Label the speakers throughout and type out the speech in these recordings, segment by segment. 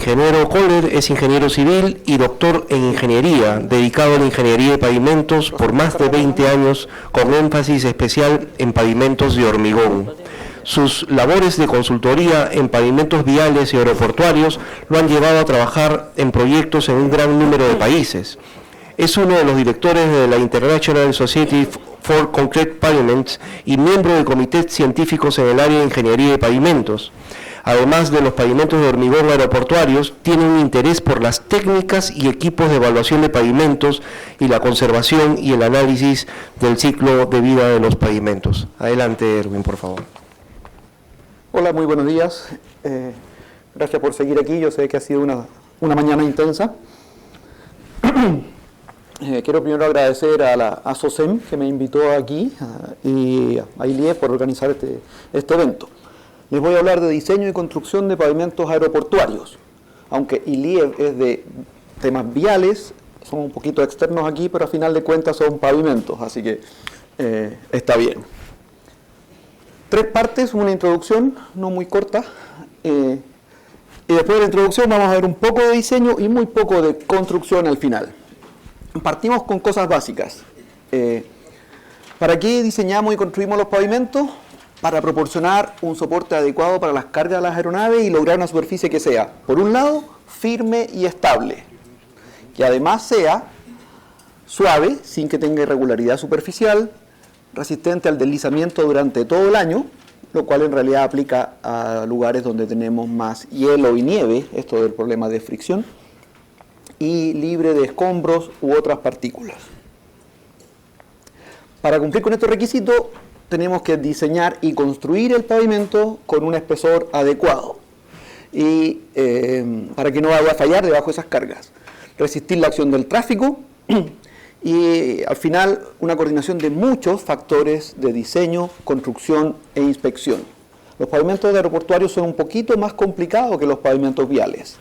Speaker 1: ingeniero Kohler es ingeniero civil y doctor en ingeniería, dedicado a la ingeniería de pavimentos por más de 20 años, con énfasis especial en pavimentos de hormigón. Sus labores de consultoría en pavimentos viales y aeroportuarios lo han llevado a trabajar en proyectos en un gran número de países. Es uno de los directores de la International Society for Concrete Pavements y miembro de comités científicos en el área de ingeniería de pavimentos. Además de los pavimentos de hormigón aeroportuarios, tiene un interés por las técnicas y equipos de evaluación de pavimentos y la conservación y el análisis del ciclo de vida de los pavimentos. Adelante, Erwin, por favor.
Speaker 2: Hola, muy buenos días. Gracias por seguir aquí. Yo sé que ha sido una mañana intensa. Quiero primero agradecer a SOCEM, que me invitó aquí, y a ILIEV por organizar este evento. Les voy a hablar de diseño y construcción de pavimentos aeroportuarios. Aunque ILIEV es de temas viales, somos un poquito externos aquí, pero a final de cuentas son pavimentos, así que está bien. 3 partes, una introducción, no muy corta, y después de la introducción vamos a ver un poco de diseño y muy poco de construcción al final. Partimos con cosas básicas. ¿Para qué diseñamos y construimos los pavimentos? Para proporcionar un soporte adecuado para las cargas de las aeronaves y lograr una superficie que sea, por un lado, firme y estable, que además sea suave, sin que tenga irregularidad superficial, resistente al deslizamiento durante todo el año, lo cual en realidad aplica a lugares donde tenemos más hielo y nieve, esto del problema de fricción, y libre de escombros u otras partículas. Para cumplir con estos requisitos, tenemos que diseñar y construir el pavimento con un espesor adecuado, y para que no vaya a fallar debajo de esas cargas. Resistir la acción del tráfico, y al final una coordinación de muchos factores de diseño, construcción e inspección. Los pavimentos aeroportuarios son un poquito más complicados que los pavimentos viales.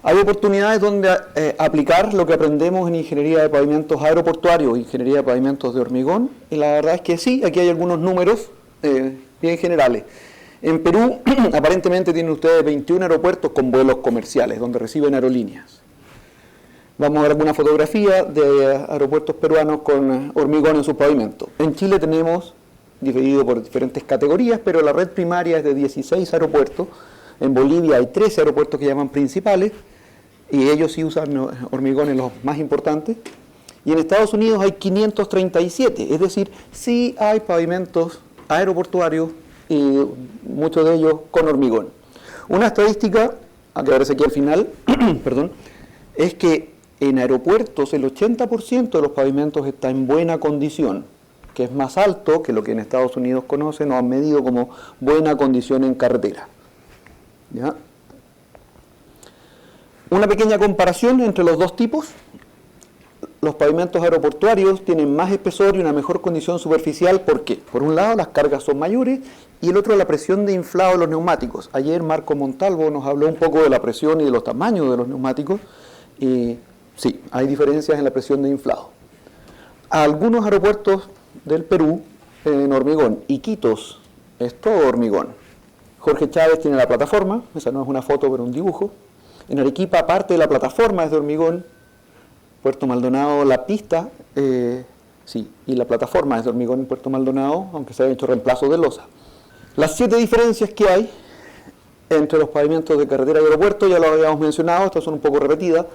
Speaker 2: Hay oportunidades donde aplicar lo que aprendemos en ingeniería de pavimentos aeroportuarios, ingeniería de pavimentos de hormigón, y la verdad es que sí, aquí hay algunos números bien generales. En Perú, aparentemente tienen ustedes 21 aeropuertos con vuelos comerciales, donde reciben aerolíneas. Vamos a ver alguna fotografía de aeropuertos peruanos con hormigón en sus pavimentos. En Chile tenemos, dividido por diferentes categorías, pero la red primaria es de 16 aeropuertos. En Bolivia hay 13 aeropuertos que llaman principales, y ellos sí usan hormigón en los más importantes. Y en Estados Unidos hay 537, es decir, sí hay pavimentos aeroportuarios y muchos de ellos con hormigón. Una estadística, que aparece aquí al final, perdón, es que en aeropuertos el 80% de los pavimentos está en buena condición, que es más alto que lo que en Estados Unidos conocen o han medido como buena condición en carretera. ¿Ya? Una pequeña comparación entre los dos tipos. Los pavimentos aeroportuarios tienen más espesor y una mejor condición superficial. ¿Por qué? Por un lado, las cargas son mayores, y el otro, la presión de inflado de los neumáticos. Ayer Marco Montalvo nos habló un poco de la presión y de los tamaños de los neumáticos, y sí, hay diferencias en la presión de inflado. Algunos aeropuertos del Perú en hormigón, Iquitos es todo hormigón. Jorge Chávez tiene la plataforma, esa no es una foto pero un dibujo. En Arequipa parte de la plataforma es de hormigón. Puerto Maldonado la pista, sí, y la plataforma es de hormigón en Puerto Maldonado, aunque se haya hecho reemplazo de losa. Las 7 diferencias que hay entre los pavimentos de carretera y aeropuerto, ya lo habíamos mencionado, estas son un poco repetidas.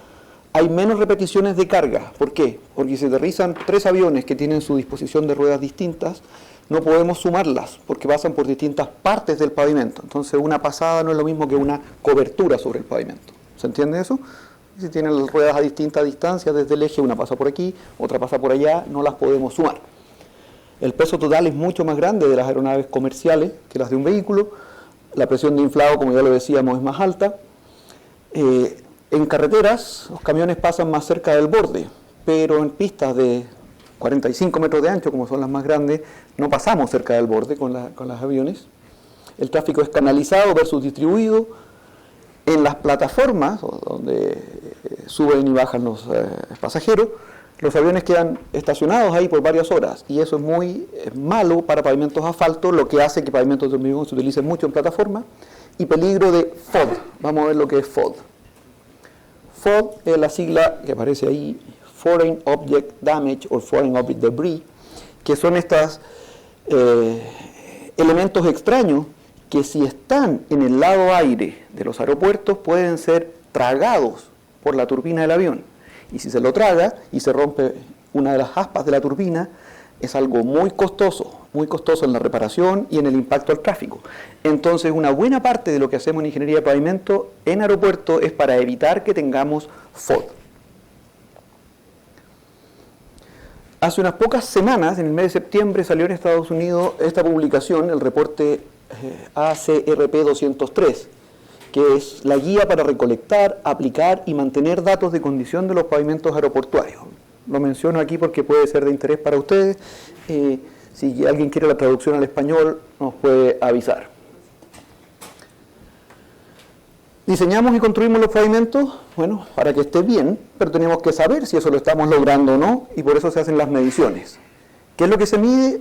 Speaker 2: Hay menos repeticiones de carga. ¿Por qué? Porque si aterrizan 3 aviones que tienen su disposición de ruedas distintas, no podemos sumarlas, porque pasan por distintas partes del pavimento. Entonces una pasada no es lo mismo que una cobertura sobre el pavimento. ¿Se entiende eso? Si tienen las ruedas a distintas distancias desde el eje, una pasa por aquí, otra pasa por allá, no las podemos sumar. El peso total es mucho más grande de las aeronaves comerciales que las de un vehículo. La presión de inflado, como ya lo decíamos, es más alta. En carreteras, los camiones pasan más cerca del borde, pero en pistas de 45 metros de ancho, como son las más grandes, no pasamos cerca del borde con los aviones. El tráfico es canalizado versus distribuido. En las plataformas, donde suben y bajan los pasajeros, los aviones quedan estacionados ahí por varias horas, y eso es muy malo para pavimentos de asfalto, lo que hace que pavimentos de hormigón se utilicen mucho en plataforma, y peligro de FOD. Vamos a ver lo que es FOD. FOD es la sigla que aparece ahí, Foreign Object Damage o Foreign Object Debris, que son estos elementos extraños que si están en el lado aire de los aeropuertos pueden ser tragados por la turbina del avión. Y si se lo traga y se rompe una de las aspas de la turbina, es algo muy costoso en la reparación y en el impacto al tráfico. Entonces, una buena parte de lo que hacemos en ingeniería de pavimento en aeropuertos es para evitar que tengamos FOD. Hace unas pocas semanas, en el mes de septiembre, salió en Estados Unidos esta publicación, el reporte ACRP 203, que es la guía para recolectar, aplicar y mantener datos de condición de los pavimentos aeroportuarios. Lo menciono aquí porque puede ser de interés para ustedes. Si alguien quiere la traducción al español, nos puede avisar. ¿Diseñamos y construimos los pavimentos? Bueno, para que esté bien, pero tenemos que saber si eso lo estamos logrando o no, y por eso se hacen las mediciones. ¿Qué es lo que se mide?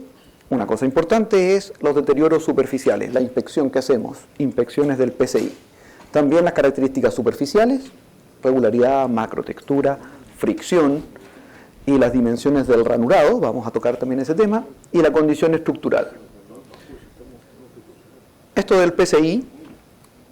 Speaker 2: Una cosa importante es los deterioros superficiales, la inspección que hacemos, inspecciones del PCI. También las características superficiales, regularidad, macrotextura, fricción y las dimensiones del ranurado, vamos a tocar también ese tema, y la condición estructural. Esto del PCI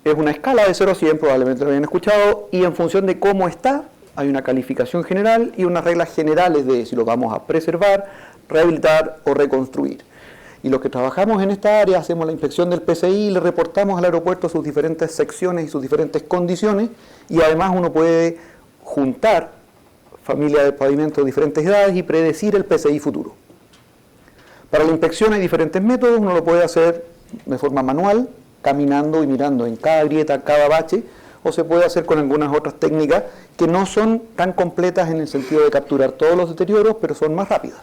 Speaker 2: es una escala de 0 a 100, probablemente lo hayan escuchado, y en función de cómo está, hay una calificación general y unas reglas generales de si lo vamos a preservar, rehabilitar o reconstruir. Y los que trabajamos en esta área hacemos la inspección del PCI y le reportamos al aeropuerto sus diferentes secciones y sus diferentes condiciones, y además uno puede juntar familias de pavimentos de diferentes edades y predecir el PCI futuro. Para la inspección hay diferentes métodos, uno lo puede hacer de forma manual, caminando y mirando en cada grieta, cada bache, o se puede hacer con algunas otras técnicas que no son tan completas en el sentido de capturar todos los deterioros, pero son más rápidas.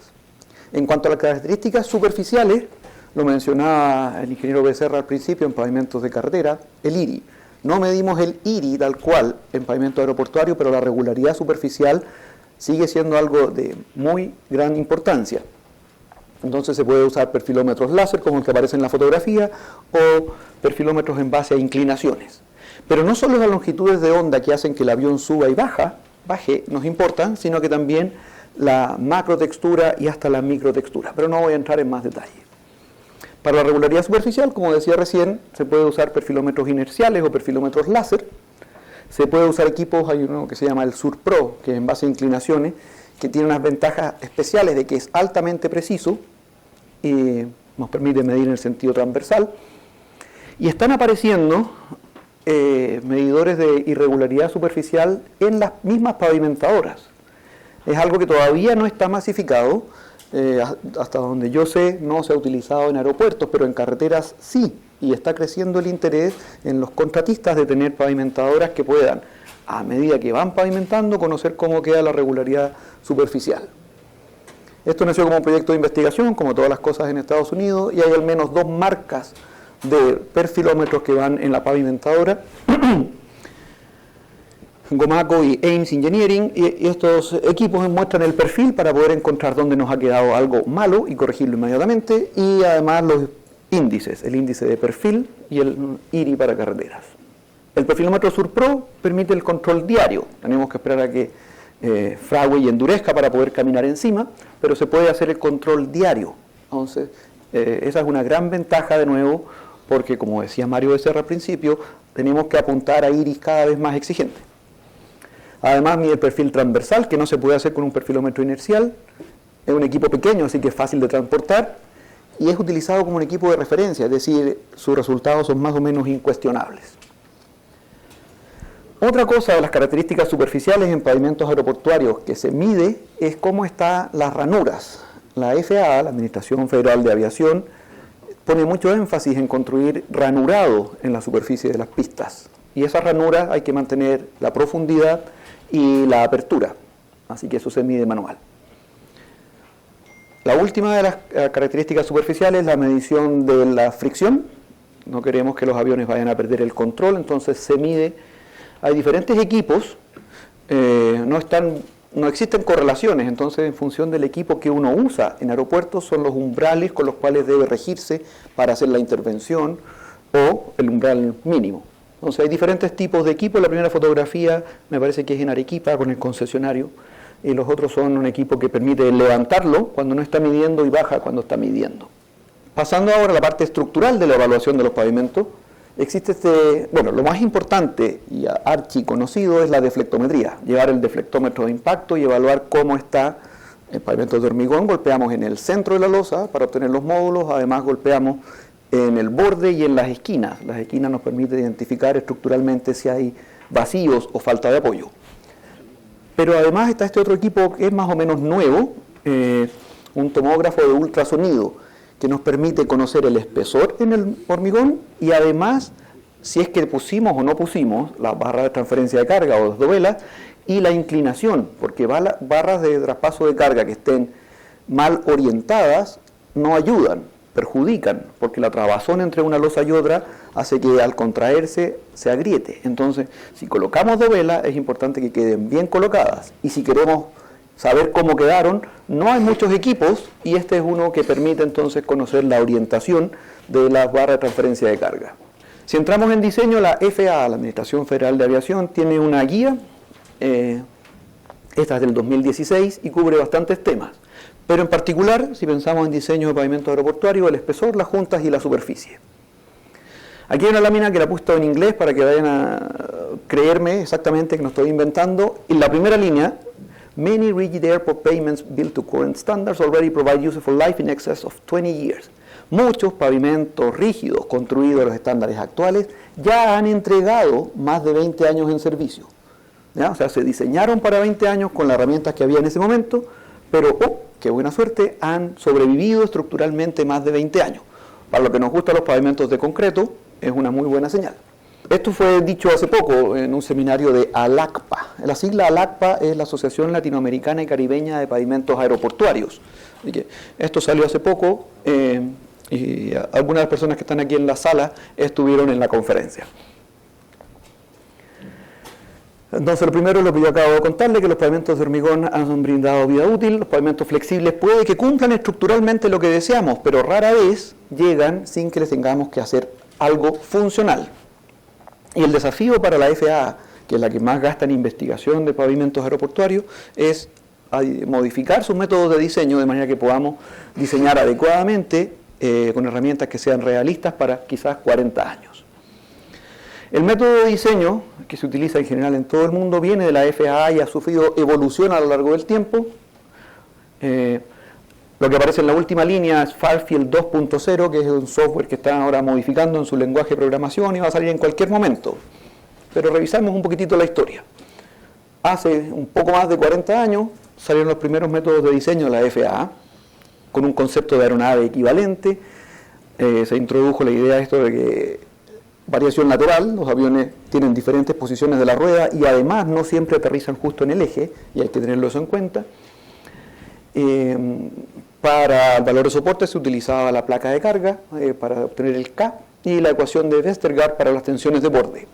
Speaker 2: En cuanto a las características superficiales, lo mencionaba el ingeniero Becerra al principio en pavimentos de carretera, el IRI. No medimos el IRI tal cual en pavimento aeroportuario, pero la regularidad superficial sigue siendo algo de muy gran importancia. Entonces se puede usar perfilómetros láser como el que aparece en la fotografía o perfilómetros en base a inclinaciones. Pero no solo las longitudes de onda que hacen que el avión suba y baje nos importan, sino que también la macrotextura y hasta la microtextura. Pero no voy a entrar en más detalle. Para la regularidad superficial, como decía recién, se puede usar perfilómetros inerciales o perfilómetros láser. Se puede usar equipos, hay uno que se llama el SurPro, que es en base a inclinaciones, que tiene unas ventajas especiales de que es altamente preciso y nos permite medir en el sentido transversal. Y están apareciendo medidores de irregularidad superficial en las mismas pavimentadoras. Es algo que todavía no está masificado, hasta donde yo sé no se ha utilizado en aeropuertos, pero en carreteras sí, y está creciendo el interés en los contratistas de tener pavimentadoras que puedan, a medida que van pavimentando, conocer cómo queda la regularidad superficial. Esto nació como un proyecto de investigación, como todas las cosas en Estados Unidos, y hay al menos 2 marcas de perfilómetros que van en la pavimentadora, Gomaco y Ames Engineering, y estos equipos muestran el perfil para poder encontrar dónde nos ha quedado algo malo y corregirlo inmediatamente, y además los índices, el índice de perfil y el IRI para carreteras. El perfilómetro SurPro permite el control diario, tenemos que esperar a que frague y endurezca para poder caminar encima, pero se puede hacer el control diario. Entonces, esa es una gran ventaja de nuevo, porque como decía Mario Becerra al principio, tenemos que apuntar a IRIs cada vez más exigentes. Además mide el perfil transversal, que no se puede hacer con un perfilómetro inercial. Es un equipo pequeño, así que es fácil de transportar, y es utilizado como un equipo de referencia, es decir, sus resultados son más o menos incuestionables. Otra cosa de las características superficiales en pavimentos aeroportuarios que se mide es cómo están las ranuras. La FAA, la Administración Federal de Aviación, pone mucho énfasis en construir ranurado en la superficie de las pistas. Y esas ranuras hay que mantener la profundidad y la apertura. Así que eso se mide manual. La última de las características superficiales es la medición de la fricción. No queremos que los aviones vayan a perder el control, entonces se mide. Hay diferentes equipos, no existen correlaciones, entonces en función del equipo que uno usa en aeropuertos son los umbrales con los cuales debe regirse para hacer la intervención o el umbral mínimo. Entonces hay diferentes tipos de equipos. La primera fotografía me parece que es en Arequipa con el concesionario, y los otros son un equipo que permite levantarlo cuando no está midiendo y baja cuando está midiendo. Pasando ahora a la parte estructural de la evaluación de los pavimentos, existe lo más importante y archiconocido es la deflectometría, llevar el deflectómetro de impacto y evaluar cómo está el pavimento de hormigón. Golpeamos en el centro de la losa para obtener los módulos, además golpeamos en el borde y en las esquinas. Las esquinas nos permiten identificar estructuralmente si hay vacíos o falta de apoyo. Pero además está este otro equipo que es más o menos nuevo, un tomógrafo de ultrasonido, que nos permite conocer el espesor en el hormigón y además si es que pusimos o no pusimos las barras de transferencia de carga o las dovelas y la inclinación, porque barras de traspaso de carga que estén mal orientadas no ayudan, perjudican, porque la trabazón entre una losa y otra hace que al contraerse se agriete. Entonces, si colocamos dovelas es importante que queden bien colocadas, y si queremos saber cómo quedaron, no hay muchos equipos y este es uno que permite entonces conocer la orientación de las barras de transferencia de carga. Si entramos en diseño, la FAA, la Administración Federal de Aviación, tiene una guía, esta es del 2016 y cubre bastantes temas, pero en particular, si pensamos en diseño de pavimento aeroportuario, el espesor, las juntas y la superficie. Aquí hay una lámina que la he puesto en inglés para que vayan a creerme exactamente que no estoy inventando. En la primera línea, many rigid airport pavements built to current standards already provide useful life in excess of 20 years. Muchos pavimentos rígidos construidos a los estándares actuales ya han entregado más de 20 años en servicio. ¿Ya? O sea, se diseñaron para 20 años con las herramientas que había en ese momento, pero, qué buena suerte, han sobrevivido estructuralmente más de 20 años. Para lo que nos gustan los pavimentos de concreto, es una muy buena señal. Esto fue dicho hace poco en un seminario de ALACPA. La sigla ALACPA es la Asociación Latinoamericana y Caribeña de Pavimentos Aeroportuarios. Así que esto salió hace poco y algunas de las personas que están aquí en la sala estuvieron en la conferencia. Entonces, lo primero es lo que yo acabo de contarle, que los pavimentos de hormigón han brindado vida útil. Los pavimentos flexibles puede que cumplan estructuralmente lo que deseamos, pero rara vez llegan sin que les tengamos que hacer algo funcional. Y el desafío para la FAA, que es la que más gasta en investigación de pavimentos aeroportuarios, es modificar sus métodos de diseño de manera que podamos diseñar adecuadamente con herramientas que sean realistas para quizás 40 años. El método de diseño que se utiliza en general en todo el mundo viene de la FAA y ha sufrido evolución a lo largo del tiempo. Lo que aparece en la última línea es Farfield 2.0, que es un software que están ahora modificando en su lenguaje de programación y va a salir en cualquier momento. Pero revisamos un poquitito la historia. Hace un poco más de 40 años salieron los primeros métodos de diseño de la FAA, con un concepto de aeronave equivalente. Se introdujo la idea de esto de que variación lateral, los aviones tienen diferentes posiciones de la rueda y además no siempre aterrizan justo en el eje, y hay que tenerlo eso en cuenta. Para el valor de soporte se utilizaba la placa de carga para obtener el K y la ecuación de Westergaard para las tensiones de borde.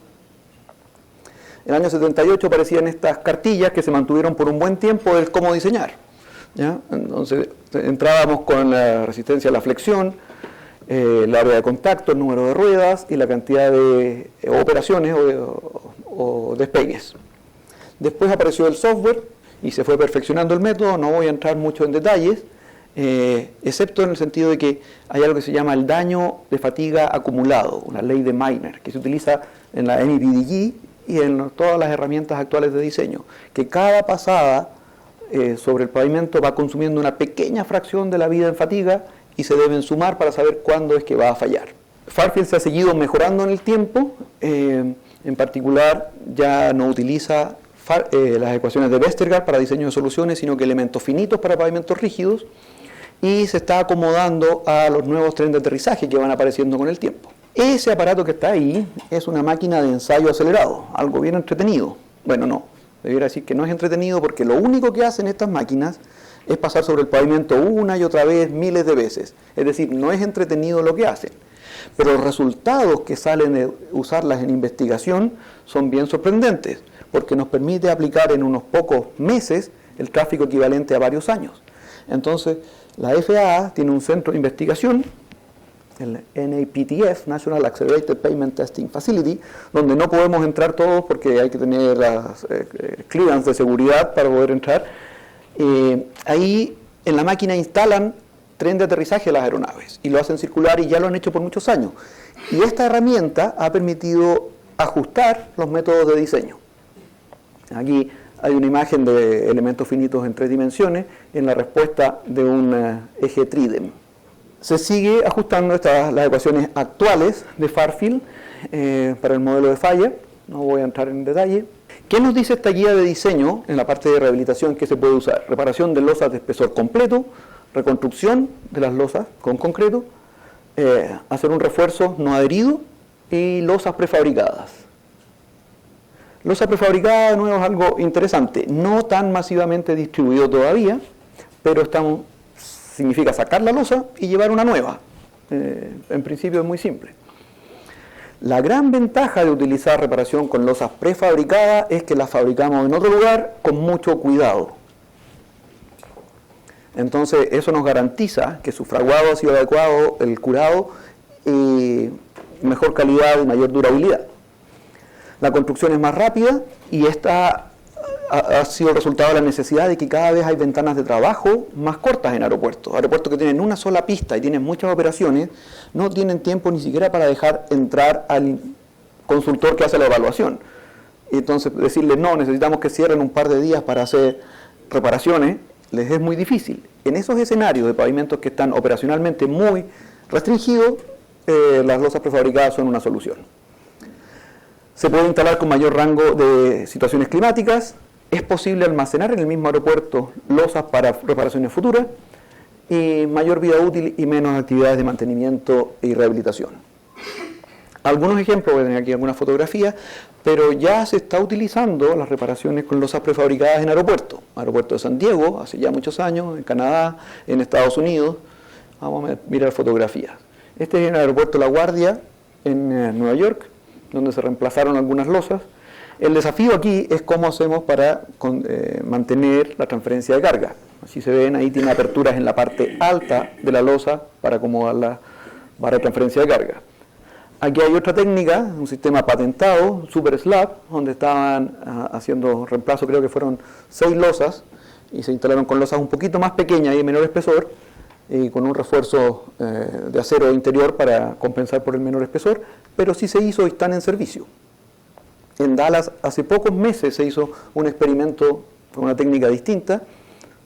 Speaker 2: En el año 78 aparecían estas cartillas que se mantuvieron por un buen tiempo del cómo diseñar. ¿Ya? Entonces entrábamos con la resistencia a la flexión, el área de contacto, el número de ruedas y la cantidad de operaciones o despegues. Después apareció el software y se fue perfeccionando el método. No voy a entrar mucho en detalles, excepto en el sentido de que hay algo que se llama el daño de fatiga acumulado, una ley de Meiner, que se utiliza en la MPDG y en todas las herramientas actuales de diseño, que cada pasada sobre el pavimento va consumiendo una pequeña fracción de la vida en fatiga y se deben sumar para saber cuándo es que va a fallar. Farfield se ha seguido mejorando en el tiempo, en particular ya no utiliza las ecuaciones de Westergaard para diseño de soluciones, sino que elementos finitos para pavimentos rígidos, y se está acomodando a los nuevos trenes de aterrizaje que van apareciendo con el tiempo. Ese aparato que está ahí es una máquina de ensayo acelerado, algo bien entretenido. Bueno, no, debiera decir que no es entretenido porque lo único que hacen estas máquinas es pasar sobre el pavimento una y otra vez, miles de veces. Es decir, no es entretenido lo que hacen. Pero los resultados que salen de usarlas en investigación son bien sorprendentes, porque nos permite aplicar en unos pocos meses el tráfico equivalente a varios años. Entonces, la FAA tiene un centro de investigación el NAPTF, National Accelerated Payment Testing Facility, donde no podemos entrar todos porque hay que tener las clearance de seguridad para poder entrar. Ahí en la máquina instalan tren de aterrizaje de las aeronaves y lo hacen circular, y ya lo han hecho por muchos años. Y esta herramienta ha permitido ajustar los métodos de diseño. Aquí hay una imagen de elementos finitos en 3 dimensiones en la respuesta de un eje Tridem. Se sigue ajustando las ecuaciones actuales de Fairfield para el modelo de falla. No voy a entrar en detalle. ¿Qué nos dice esta guía de diseño en la parte de rehabilitación que se puede usar? Reparación de losas de espesor completo, reconstrucción de las losas con concreto, hacer un refuerzo no adherido y losas prefabricadas. Losa prefabricada, de nuevo, es algo interesante, no tan masivamente distribuido todavía, pero significa sacar la losa y llevar una nueva. En principio es muy simple. La gran ventaja de utilizar reparación con losas prefabricadas es que las fabricamos en otro lugar con mucho cuidado. Entonces eso nos garantiza que su fraguado ha sido adecuado, el curado, y mejor calidad y mayor durabilidad. La construcción es más rápida y esta ha sido el resultado de la necesidad de que cada vez hay ventanas de trabajo más cortas en aeropuertos. Aeropuertos que tienen una sola pista y tienen muchas operaciones, no tienen tiempo ni siquiera para dejar entrar al consultor que hace la evaluación. Y entonces decirle, no, necesitamos que cierren un par de días para hacer reparaciones, les es muy difícil. En esos escenarios de pavimentos que están operacionalmente muy restringidos, las losas prefabricadas son una solución. Se puede instalar con mayor rango de situaciones climáticas. Es posible almacenar en el mismo aeropuerto losas para reparaciones futuras, y mayor vida útil y menos actividades de mantenimiento y rehabilitación. Algunos ejemplos, voy a tener aquí algunas fotografías, pero ya se está utilizando las reparaciones con losas prefabricadas en aeropuertos. Aeropuerto de San Diego, hace ya muchos años, en Canadá, en Estados Unidos. Vamos a mirar fotografías. Este es el aeropuerto La Guardia, en Nueva York, donde se reemplazaron algunas losas. El desafío aquí es cómo hacemos para mantener la transferencia de carga. Así se ven, ahí tiene aperturas en la parte alta de la losa para acomodar la barra de transferencia de carga. Aquí hay otra técnica, un sistema patentado, Super Slab, donde estaban haciendo reemplazo, creo que fueron 6 losas, y se instalaron con losas un poquito más pequeñas y de menor espesor, y con un refuerzo de acero interior para compensar por el menor espesor, pero sí se hizo y están en servicio. En Dallas hace pocos meses se hizo un experimento con una técnica distinta,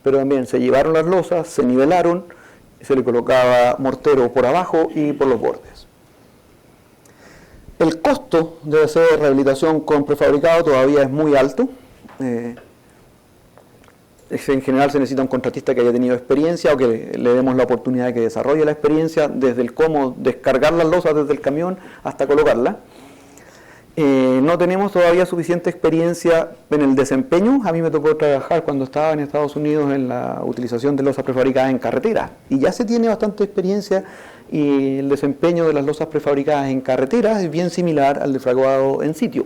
Speaker 2: pero también se llevaron las losas, se nivelaron, se le colocaba mortero por abajo y por los bordes. El costo de hacer rehabilitación con prefabricado todavía es muy alto. En general se necesita un contratista que haya tenido experiencia o que le demos la oportunidad de que desarrolle la experiencia desde el cómo descargar las losas desde el camión hasta colocarla. No tenemos todavía suficiente experiencia en el desempeño. A mí me tocó trabajar cuando estaba en Estados Unidos en la utilización de losas prefabricadas en carretera, y ya se tiene bastante experiencia, y el desempeño de las losas prefabricadas en carretera es bien similar al de fraguado en sitio.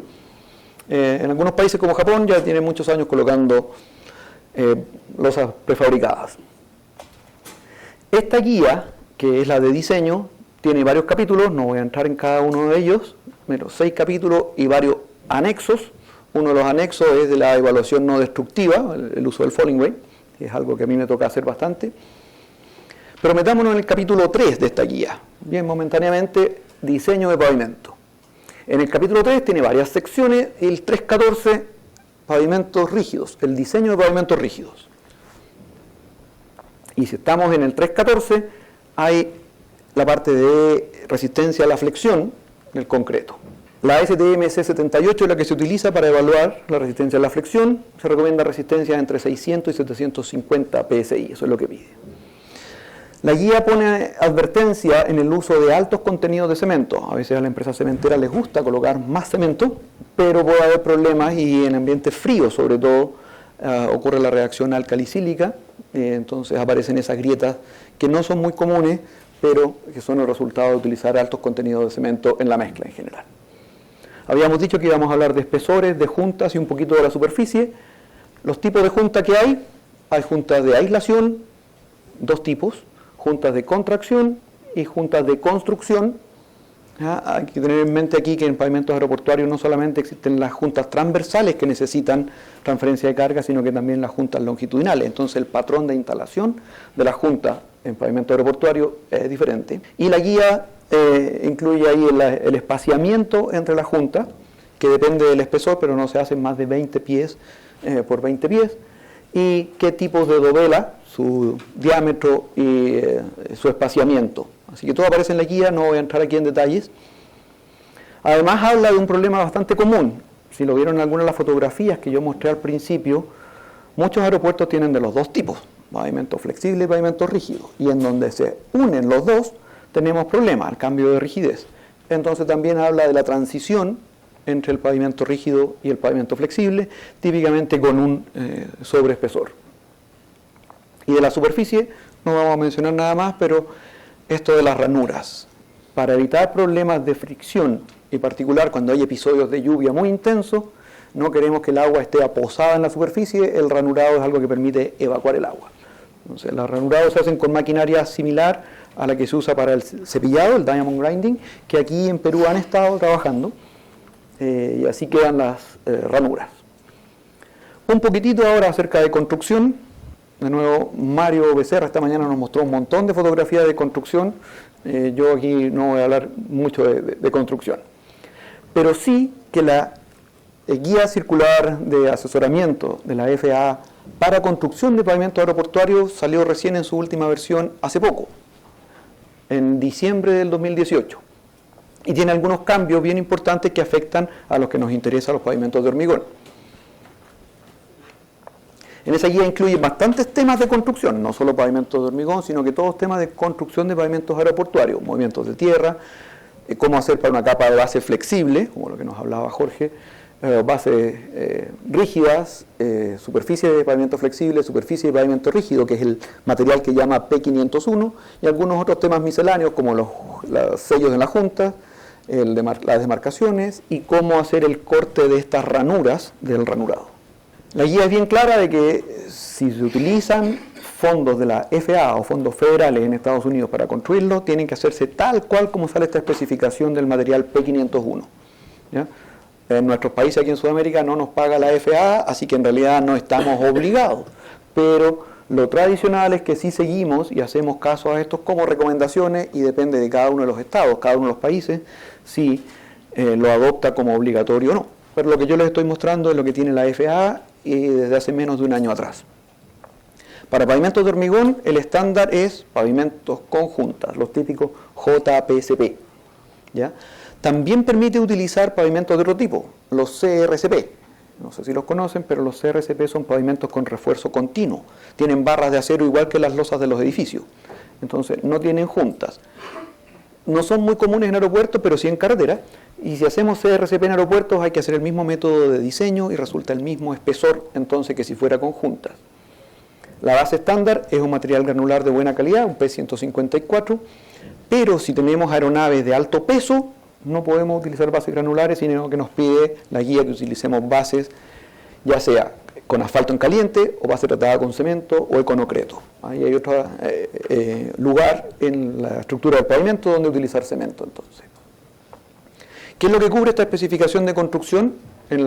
Speaker 2: En algunos países como Japón ya tienen muchos años colocando losas prefabricadas. Esta guía, que es la de diseño, tiene varios capítulos, no voy a entrar en cada uno de ellos, pero 6 capítulos y varios anexos. Uno de los anexos es de la evaluación no destructiva, el uso del falling weight, que es algo que a mí me toca hacer bastante. Pero metámonos en el capítulo 3 de esta guía, bien momentáneamente, diseño de pavimento. En el capítulo 3 tiene varias secciones, el 3.14, pavimentos rígidos, el diseño de pavimentos rígidos. Y si estamos en el 3.14, hay la parte de resistencia a la flexión del concreto. La STM C78 es la que se utiliza para evaluar la resistencia a la flexión. Se recomienda resistencia entre 600 y 750 PSI, eso es lo que pide. La guía pone advertencia en el uso de altos contenidos de cemento. A veces a la empresa cementera les gusta colocar más cemento, pero puede haber problemas, y en ambientes fríos sobre todo ocurre la reacción alcalicílica, entonces aparecen esas grietas que no son muy comunes, pero que son el resultado de utilizar altos contenidos de cemento en la mezcla en general. Habíamos dicho que íbamos a hablar de espesores, de juntas y un poquito de la superficie. Los tipos de junta que hay juntas de aislación, 2 tipos, juntas de contracción y juntas de construcción. Hay que tener en mente aquí que en pavimentos aeroportuarios no solamente existen las juntas transversales que necesitan transferencia de carga, sino que también las juntas longitudinales. Entonces el patrón de instalación de las juntas en pavimento aeroportuario es diferente. Y la guía incluye ahí el espaciamiento entre las juntas, que depende del espesor, pero no se hace más de 20 pies por 20 pies, y qué tipos de dovela, su diámetro y su espaciamiento. Así que todo aparece en la guía, no voy a entrar aquí en detalles. Además habla de un problema bastante común. Si lo vieron en alguna de las fotografías que yo mostré al principio, muchos aeropuertos tienen de los dos tipos, pavimento flexible y pavimento rígido. Y en donde se unen los dos, tenemos problemas, el cambio de rigidez. Entonces también habla de la transición entre el pavimento rígido y el pavimento flexible, típicamente con un sobreespesor. Y de la superficie, no vamos a mencionar nada más, pero esto de las ranuras. Para evitar problemas de fricción, y en particular cuando hay episodios de lluvia muy intensos, no queremos que el agua esté aposada en la superficie, el ranurado es algo que permite evacuar el agua. Entonces, los ranurados se hacen con maquinaria similar a la que se usa para el cepillado, el diamond grinding, que aquí en Perú han estado trabajando, y así quedan las ranuras. Un poquitito ahora acerca de construcción. De nuevo, Mario Becerra esta mañana nos mostró un montón de fotografías de construcción. Yo aquí no voy a hablar mucho de construcción. Pero sí que la guía circular de asesoramiento de la FAA para construcción de pavimentos aeroportuarios salió recién en su última versión hace poco, en diciembre del 2018. Y tiene algunos cambios bien importantes que afectan a los que nos interesan los pavimentos de hormigón. En esa guía incluye bastantes temas de construcción, no solo pavimentos de hormigón, sino que todos temas de construcción de pavimentos aeroportuarios, movimientos de tierra, cómo hacer para una capa de base flexible, como lo que nos hablaba Jorge, bases rígidas, superficie de pavimento flexible, superficie de pavimento rígido, que es el material que llama P501, y algunos otros temas misceláneos como los sellos en la junta, las demarcaciones y cómo hacer el corte de estas ranuras del ranurado. La guía es bien clara de que si se utilizan fondos de la FAA o fondos federales en Estados Unidos para construirlo, tienen que hacerse tal cual como sale esta especificación del material P501. ¿Ya? En nuestros países aquí en Sudamérica no nos paga la FAA, así que en realidad no estamos obligados. Pero lo tradicional es que sí seguimos y hacemos caso a estos como recomendaciones y depende de cada uno de los estados, cada uno de los países, si lo adopta como obligatorio o no. Pero lo que yo les estoy mostrando es lo que tiene la FAA y desde hace menos de un año atrás. Para pavimentos de hormigón, el estándar es pavimentos con juntas, los típicos JPSP. ¿Ya? También permite utilizar pavimentos de otro tipo, los CRCP. No sé si los conocen, pero los CRCP son pavimentos con refuerzo continuo. Tienen barras de acero igual que las losas de los edificios. Entonces, no tienen juntas. No son muy comunes en aeropuertos, pero sí en carretera. Y si hacemos CRCP en aeropuertos, hay que hacer el mismo método de diseño y resulta el mismo espesor, entonces, que si fuera con juntas. La base estándar es un material granular de buena calidad, un P154, pero si tenemos aeronaves de alto peso, no podemos utilizar bases granulares, sino que nos pide la guía que utilicemos bases, ya sea con asfalto en caliente, o base tratada con cemento, o econocreto. Ahí hay otro lugar en la estructura del pavimento donde utilizar cemento, entonces. ¿Qué es lo que cubre esta especificación de construcción en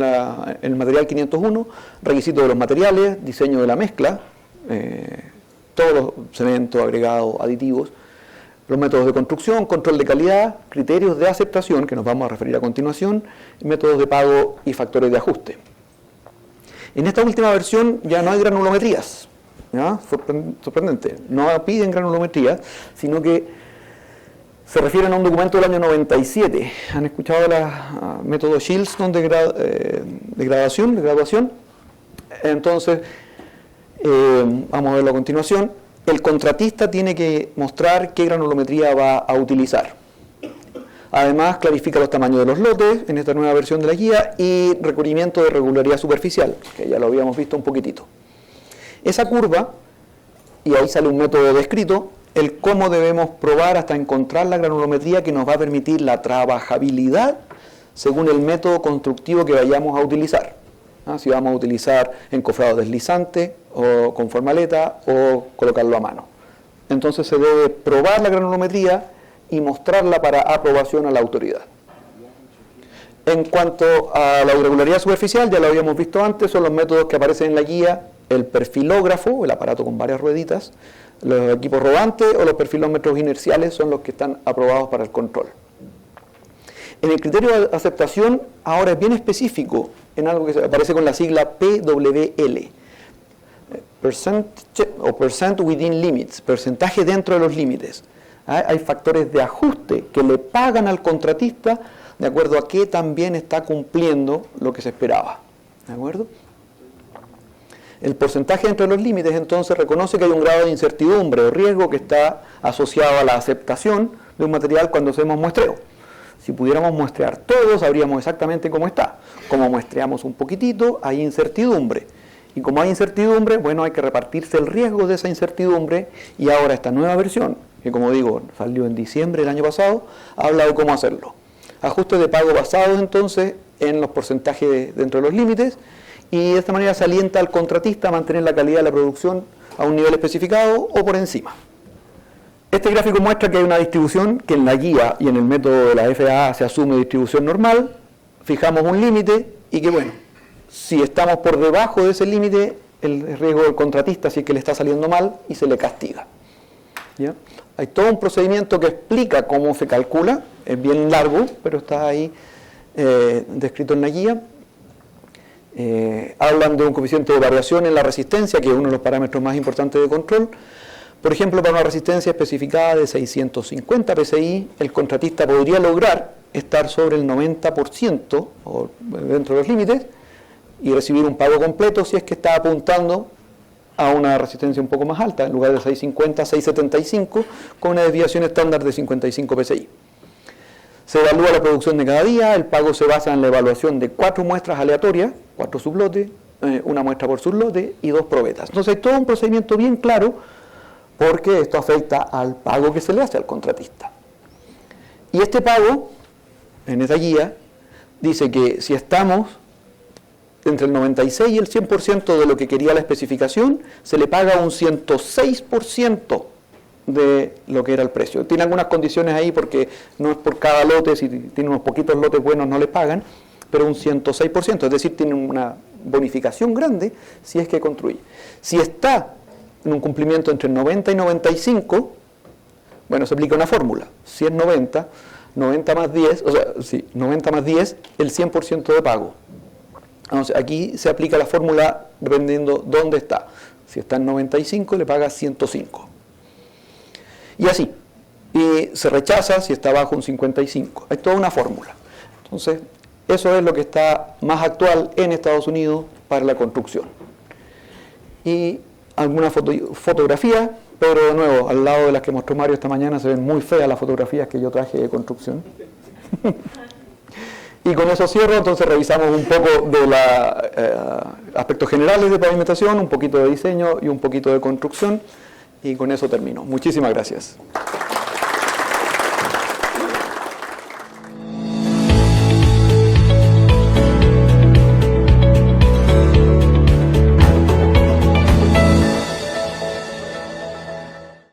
Speaker 2: el material 501? Requisitos de los materiales, diseño de la mezcla, todos los cementos, agregados, aditivos, los métodos de construcción, control de calidad, criterios de aceptación, que nos vamos a referir a continuación, métodos de pago y factores de ajuste. En esta última versión ya no hay granulometrías, ¿ya? Sorprendente, no piden granulometrías, sino que se refieren a un documento del año 97. ¿Han escuchado el método Shieldstone de graduación? Entonces, vamos a verlo a continuación. El contratista tiene que mostrar qué granulometría va a utilizar. Además, clarifica los tamaños de los lotes en esta nueva versión de la guía y recubrimiento de regularidad superficial, que ya lo habíamos visto un poquitito. Esa curva, y ahí sale un método descrito, el cómo debemos probar hasta encontrar la granulometría que nos va a permitir la trabajabilidad según el método constructivo que vayamos a utilizar. Si vamos a utilizar encofrado deslizante o con formaleta o colocarlo a mano. Entonces se debe probar la granulometría y mostrarla para aprobación a la autoridad. En cuanto a la irregularidad superficial, ya lo habíamos visto antes, son los métodos que aparecen en la guía: el perfilógrafo, el aparato con varias rueditas, los equipos rodantes o los perfilómetros inerciales son los que están aprobados para el control. En el criterio de aceptación, ahora es bien específico en algo que aparece con la sigla PWL, percent within limits, porcentaje dentro de los límites. Hay factores de ajuste que le pagan al contratista de acuerdo a que también está cumpliendo lo que se esperaba. ¿De acuerdo? El porcentaje dentro de los límites entonces reconoce que hay un grado de incertidumbre o riesgo que está asociado a la aceptación de un material cuando hacemos muestreo. Si pudiéramos muestrear todo, sabríamos exactamente cómo está. Como muestreamos un poquitito, hay incertidumbre. Y como hay incertidumbre, bueno, hay que repartirse el riesgo de esa incertidumbre. Y ahora esta nueva versión, que como digo, salió en diciembre del año pasado, habla de cómo hacerlo. Ajustes de pago basados entonces en los porcentajes dentro de los límites, y de esta manera se alienta al contratista a mantener la calidad de la producción a un nivel especificado o por encima. Este gráfico muestra que hay una distribución que en la guía y en el método de la FAA se asume distribución normal, fijamos un límite y que bueno, si estamos por debajo de ese límite, el riesgo del contratista si es que le está saliendo mal y se le castiga. ¿Ya? Hay todo un procedimiento que explica cómo se calcula, es bien largo, pero está ahí descrito en la guía. Hablan de un coeficiente de variación en la resistencia, que es uno de los parámetros más importantes de control. Por ejemplo, para una resistencia especificada de 650 PSI, el contratista podría lograr estar sobre el 90% o dentro de los límites y recibir un pago completo si es que está apuntando a una resistencia un poco más alta, en lugar de 650, 675, con una desviación estándar de 55 PSI. Se evalúa la producción de cada día, el pago se basa en la evaluación de 4 muestras aleatorias, 4 sublotes, una muestra por sublote y 2 probetas. Entonces hay todo un procedimiento bien claro, porque esto afecta al pago que se le hace al contratista. Y este pago, en esa guía, dice que si estamos entre el 96 y el 100% de lo que quería la especificación, se le paga un 106% de lo que era el precio. Tiene algunas condiciones ahí porque no es por cada lote, si tiene unos poquitos lotes buenos no le pagan, pero un 106%, es decir, tiene una bonificación grande si es que construye. Si está en un cumplimiento entre 90 y 95, bueno, se aplica una fórmula. Si es 90, 90 más 10, o sea, sí, 90 más 10, el 100% de pago. Entonces, aquí se aplica la fórmula dependiendo dónde está. Si está en 95, le paga 105. Y así. Y se rechaza si está bajo un 55. Hay toda una fórmula. Entonces, eso es lo que está más actual en Estados Unidos para la construcción. Y alguna fotografía, pero de nuevo, al lado de las que mostró Mario esta mañana, se ven muy feas las fotografías que yo traje de construcción. Y con eso cierro, entonces revisamos un poco de los aspectos generales de pavimentación, un poquito de diseño y un poquito de construcción, y con eso termino. Muchísimas gracias.